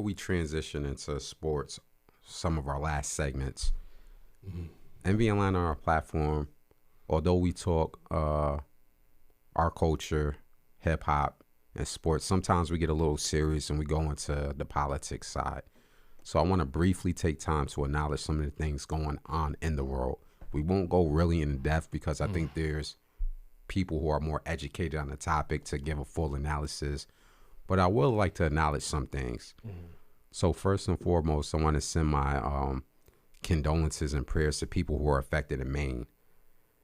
we transition into sports, some of our last segments, NV Online on our platform, although we talk our culture, hip hop, and sports, sometimes we get a little serious and we go into the politics side. So I want to briefly take time to acknowledge some of the things going on in the world. We won't go really in depth because I think there's people who are more educated on the topic to give a full analysis. But I will like to acknowledge some things. So first and foremost, I want to send my condolences and prayers to people who are affected in Maine.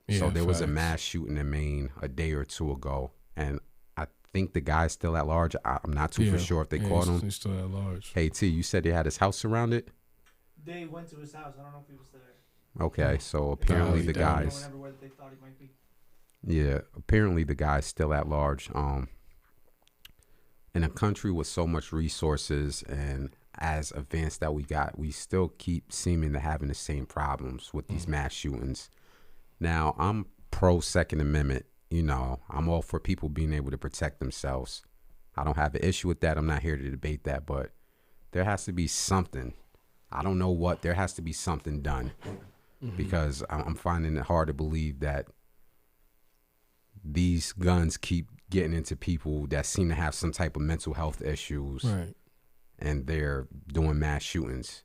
Yeah, so there was a mass shooting in Maine a day or two ago, and I think the guy's still at large. I'm not too for sure if they caught him. He's still at large. Hey, T, you said they had his house surrounded? They went to his house. I don't know if he was there. Okay, so apparently the guy's... Where they thought he might be. Yeah, apparently the guy's still at large. In a country with so much resources and as advanced that we got, we still keep seeming to having the same problems with these mass shootings. Now, I'm pro Second Amendment. You know, I'm all for people being able to protect themselves. I don't have an issue with that. I'm not here to debate that, but there has to be something. I don't know what. There has to be something done because I'm finding it hard to believe that these guns keep getting into people that seem to have some type of mental health issues, right? And they're doing mass shootings.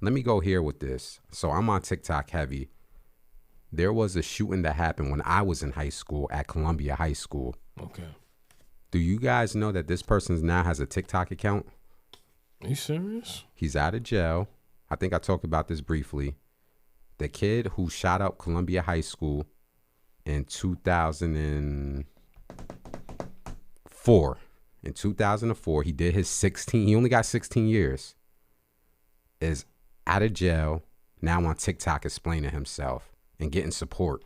Let me go here with this. So I'm on TikTok heavy. There was a shooting that happened when I was in high school at Columbia High School. Okay. Do you guys know that this person now has a TikTok account? Are you serious? He's out of jail. I think I talked about this briefly. The kid who shot up Columbia High School in 2004. In 2004, he did his 16. He only got 16 years. Is out of jail. Now on TikTok explaining himself and getting support.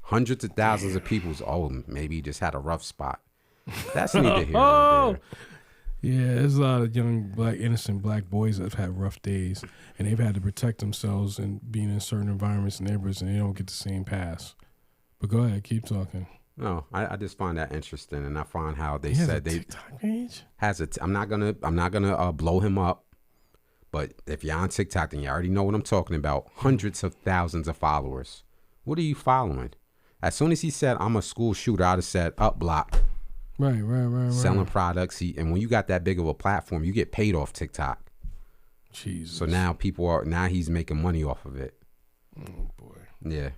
Hundreds of thousands of people's, maybe he just had a rough spot. That's neither here nor there. Yeah, there's a lot of young innocent black boys that have had rough days, and they've had to protect themselves and being in certain environments and neighborhoods, and they don't get the same pass. But go ahead, keep talking. No, I just find that interesting, and I find how they He has said a they TikTok page? I'm not gonna blow him up, but if you're on TikTok, then you already know what I'm talking about. Hundreds of thousands of followers. What are you following? As soon as he said I'm a school shooter, I'd have said up block. Right. Selling products. And when you got that big of a platform, you get paid off TikTok. Jesus. So now he's making money off of it. Oh boy. Yeah.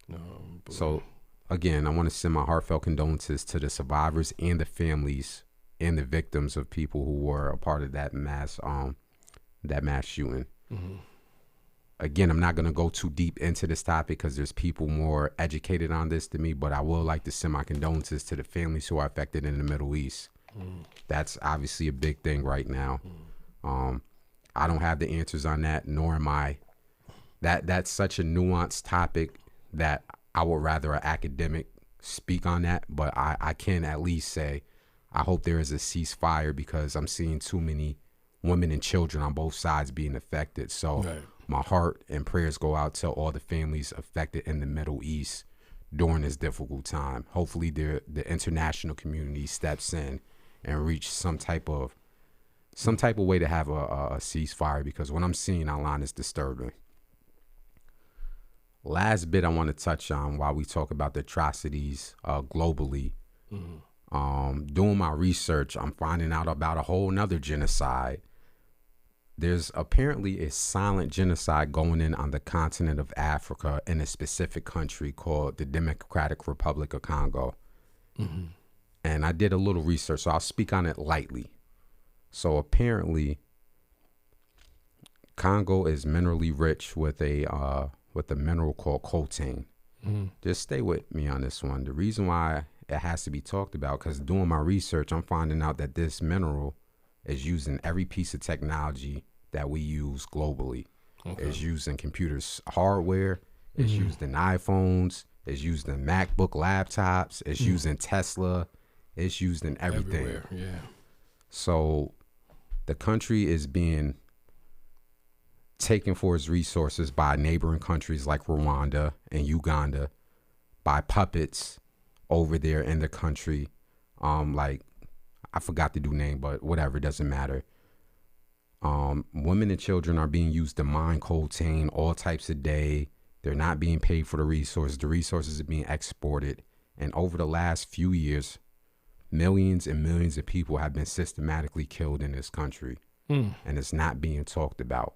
No. Boy. So again, I want to send my heartfelt condolences to the survivors and the families and the victims of people who were a part of that mass shooting. Mm-hmm. Again, I'm not going to go too deep into this topic because there's people more educated on this than me, but I will like to send my condolences to the families who are affected in the Middle East. That's obviously a big thing right now. I don't have the answers on that, nor am I. That's such a nuanced topic that I would rather an academic speak on that, but I can at least say I hope there is a ceasefire because I'm seeing too many women and children on both sides being affected. So my heart and prayers go out to all the families affected in the Middle East during this difficult time. Hopefully the international community steps in and reach some type of way to have a ceasefire, because what I'm seeing online is disturbing. Last bit I want to touch on while we talk about the atrocities globally. Doing my research, I'm finding out about a whole nother genocide. There's apparently a silent genocide going on the continent of Africa in a specific country called the Democratic Republic of Congo. And I did a little research, so I'll speak on it lightly. So apparently, Congo is minerally rich with a mineral called Coltan. Just stay with me on this one. The reason why it has to be talked about, because doing my research, I'm finding out that this mineral is used in every piece of technology that we use globally. It's used in computers hardware. It's used in iPhones. It's used in MacBook laptops. It's used in Tesla. It's used in everything. Everywhere, yeah. So the country is being taken for its resources by neighboring countries like Rwanda and Uganda, by puppets over there in the country. Like I forgot the dude name, but whatever, it doesn't matter. Women and children are being used to mine coltan all types of day. They're not being paid for the resources. The resources are being exported. And over the last few years, millions and millions of people have been systematically killed in this country. And it's not being talked about.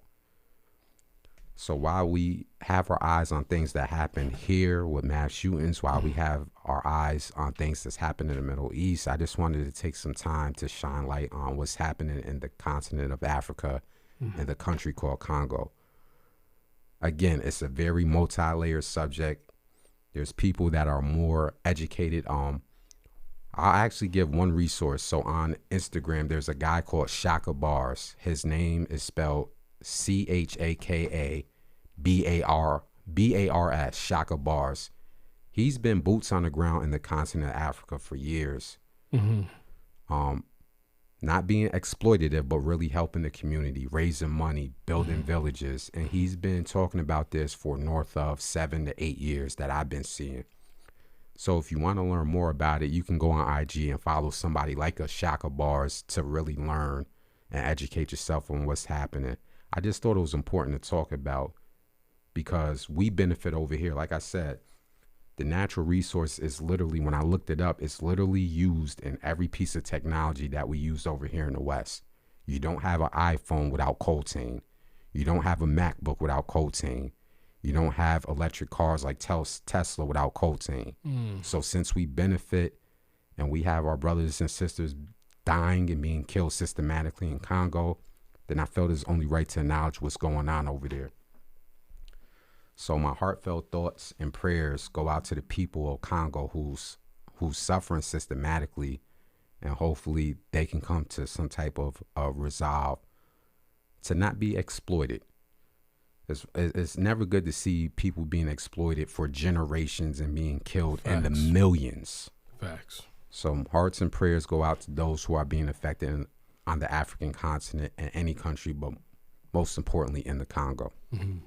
So while we have our eyes on things that happen here with mass shootings, while we have our eyes on things that's happening in the Middle East, I just wanted to take some time to shine light on what's happening in the continent of Africa and the country called Congo. Again, it's a very multi-layered subject. There's people that are more educated. I'll actually give one resource. So on Instagram, there's a guy called Shaka Bars. His name is spelled CHAKABARS, Shaka Bars. He's been boots on the ground in the continent of Africa for years. Not being exploitative, but really helping the community, raising money, building villages. And he's been talking about this for north of 7 to 8 years that I've been seeing. So if you want to learn more about it, you can go on IG and follow somebody like a Shaka Bars to really learn and educate yourself on what's happening. I just thought it was important to talk about because we benefit over here. Like I said, the natural resource is literally, when I looked it up, it's literally used in every piece of technology that we use over here in the West. You don't have an iPhone without coltan. You don't have a MacBook without coltan. You don't have electric cars like Tesla without coltan. So since we benefit and we have our brothers and sisters dying and being killed systematically in Congo, then I felt it's only right to acknowledge what's going on over there. So my heartfelt thoughts and prayers go out to the people of Congo who's suffering systematically, and hopefully they can come to some type of resolve to not be exploited. It's never good to see people being exploited for generations and being killed in the millions. Facts. So hearts and prayers go out to those who are being affected on the African continent and any country, but most importantly in the Congo. Mm-hmm.